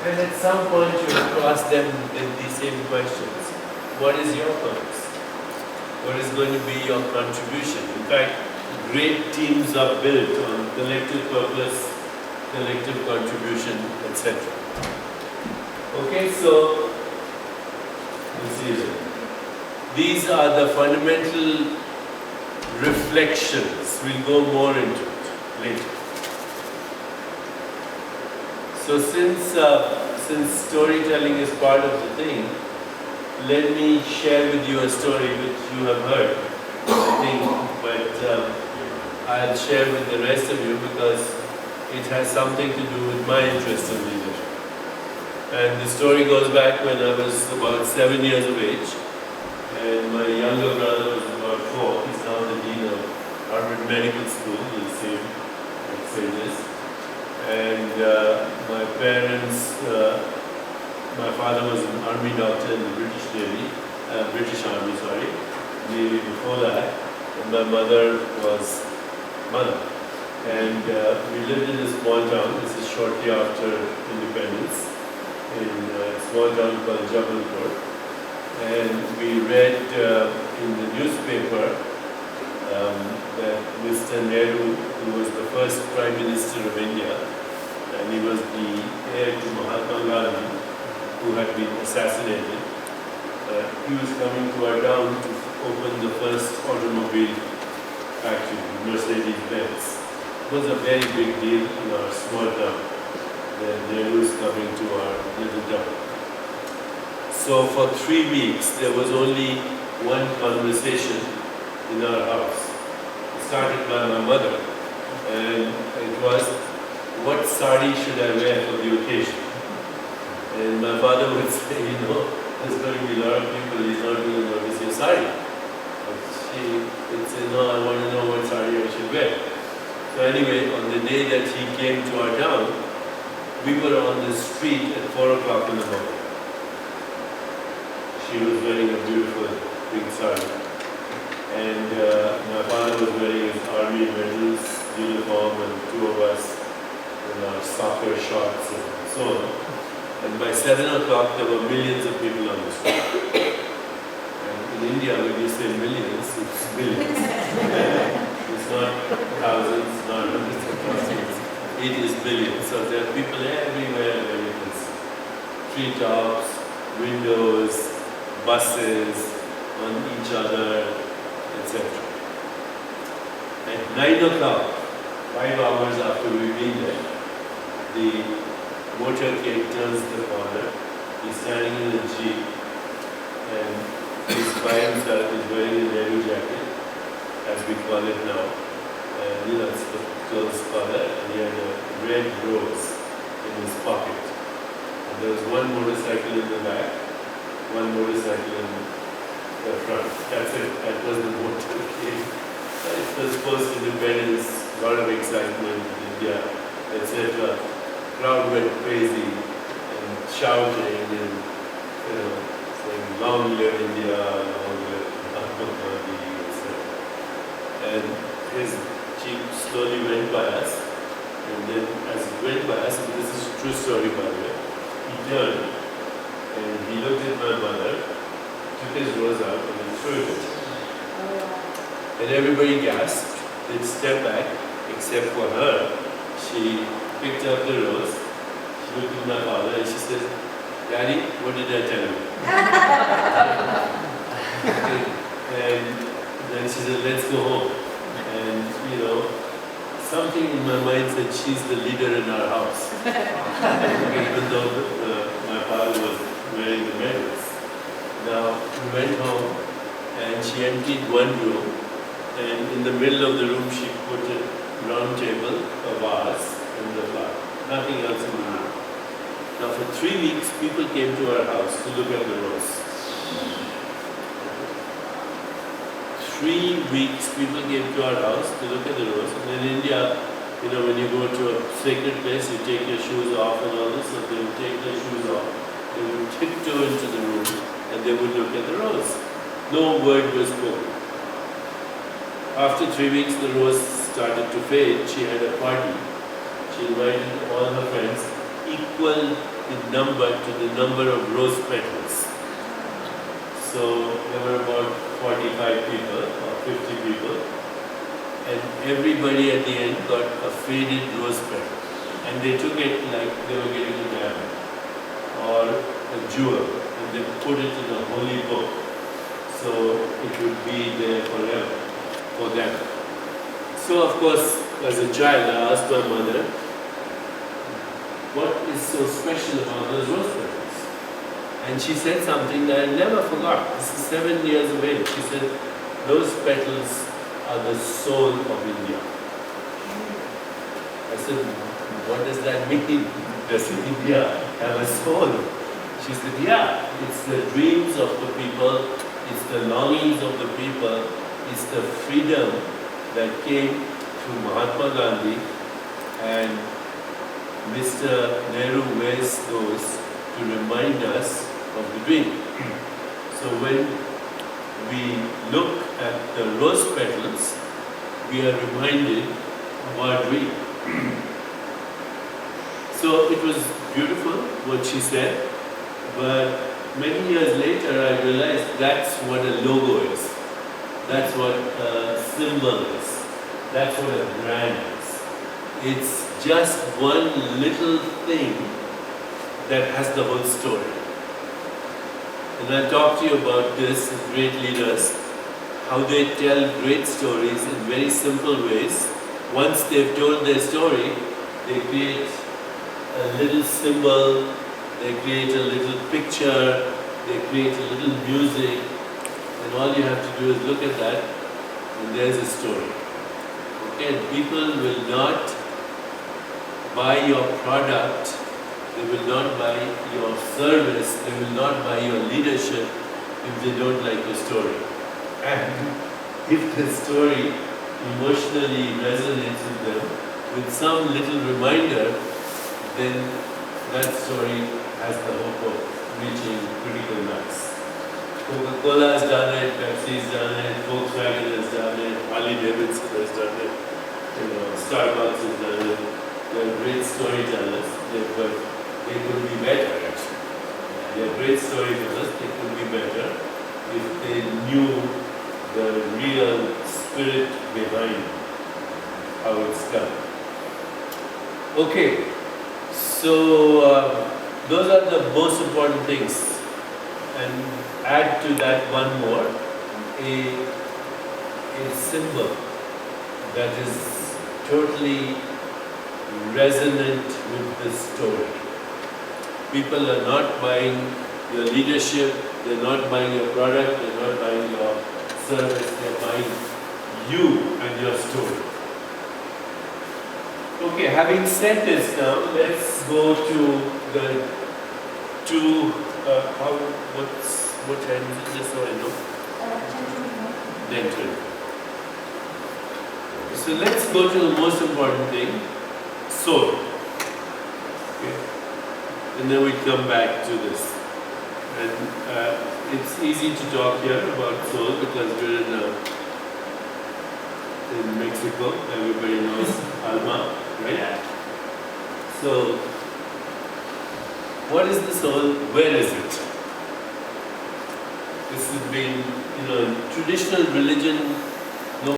And at some point you have to ask them these same questions. What is your purpose? What is going to be your contribution? In fact, great teams are built on collective purpose, collective contribution, etc. Okay, so let's see here. These are the fundamental reflections. We'll go more into it later. So since storytelling is part of the thing, let me share with you a story which you have heard, I think, but I'll share with the rest of you because it has something to do with my interest in leadership. And the story goes back when I was about 7 years of age, and my younger brother was about 4. He's now the dean of Harvard Medical School, you'll see him at St. And my parents, my father was an army doctor in the British Army, Navy before that, and my mother was mother. And we lived in a small town. This is shortly after independence, in a small town called Jabalpur. And we read in the newspaper that Mr. Nehru, who was the first Prime Minister of India, and he was the heir to Mahatma Gandhi, who had been assassinated. He was coming to our town to open the first automobile factory, Mercedes-Benz. It was a very big deal in our small town. The Nehru was coming to our little town. So for 3 weeks, there was only one conversation in our house. It started by my mother, and it was, what sari should I wear for the occasion? And my father would say, there's going to be a lot of people, he's not going to notice your sari. But she would say, no, I want to know what sari I should wear. So anyway, on the day that he came to our town, we were on the street at 4 o'clock in the morning. She was wearing a beautiful pink sari. And my father was wearing his army medals uniform, and 2 of us in our soccer shorts and so on. And by 7 o'clock, there were millions of people on the street. And in India, when you say millions, it's billions. It's not thousands, not hundreds of thousands. It is billions. So there are people everywhere where you can see. Treetops, windows, buses on each other, etc. At 9 o'clock, 5 hours after we've been there, the motorcade turns the corner. He's standing in a jeep, and he's by himself. He's wearing a Nehru jacket, as we call it now. And it's the close color, and he had a red rose in his pocket. And there was one motorcycle in the back, one motorcycle in the front. That's it. That was the motorcade. It was post-independence, a lot of excitement in India, etc. Crowd went crazy and shouting and saying, "Long live India, long live Mahatma Gandhi," etc. And his jeep slowly went by us, and then as it went by us, and this is a true story by the way, he turned and he looked at my mother, took his rose out and he threw it. And everybody gasped. They'd step back, except for her. She picked up the rose, she looked at my father and she said, "Daddy, what did I tell you?" And then she said, "Let's go home." And something in my mind said she's the leader in our house. Even though my father was wearing the medals. Now we went home and she emptied one room, and in the middle of the room she put a round table, a vase, and the flower. Nothing else in the room. Now for 3 weeks people came to our house to look at the rose. 3 weeks people came to our house to look at the rose. And in India, when you go to a sacred place, you take your shoes off and all this, so they would take their shoes off, they would tiptoe into the room and they would look at the rose. No word was spoken. After 3 weeks the rose started to fade. She had a party. She invited all her friends, equal in number to the number of rose petals. So there were about 45 people or 50 people, and everybody at the end got a faded rose petal. And they took it like they were getting a diamond or a jewel, and they put it in a holy book. So it would be there forever for them. So of course, as a child, I asked my mother, what is so special about those rose petals? And she said something that I never forgot. This is 7 years of age. She said, those petals are the soul of India. I said, what does that mean? Does India have a soul? She said, yeah, it's the dreams of the people, it's the longings of the people, it's the freedom that came through Mahatma Gandhi, and Mr. Nehru wears those to remind us of the dream. So when we look at the rose petals, we are reminded of our dream. So it was beautiful what she said, but many years later I realized that's what a logo is. That's what a symbol is. That's what a brand is. It's just one little thing that has the whole story. And I'll talk to you about this with great leaders, how they tell great stories in very simple ways. Once they've told their story, they create a little symbol, they create a little picture, they create a little music, and all you have to do is look at that, and there's a story. Okay, people will not buy your product, they will not buy your service, they will not buy your leadership if they don't like your story. And if the story emotionally resonates with them, with some little reminder, then that story has the hope of reaching critical mass. Coca-Cola has done it, Pepsi has done it, Volkswagen has done it, Harley-Davidson has done it, Starbucks has done it. They're great storytellers, but they could be better actually. They're great storytellers, they could be better if they knew the real spirit behind how it's done. Okay, so those are the most important things. And add to that one more, a symbol that is totally resonant with the story. People are not buying your leadership, they're not buying your product, they're not buying your service, they're buying you and your story. Okay, having said this now, let's go to the two, what time is it, just so I know? Dentro. So let's go to the most important thing, soul. Okay. And then we come back to this. And it's easy to talk here about soul because we're in Mexico. Everybody knows Alma, right? So, what is the soul? Where is it? This has been, in traditional religion,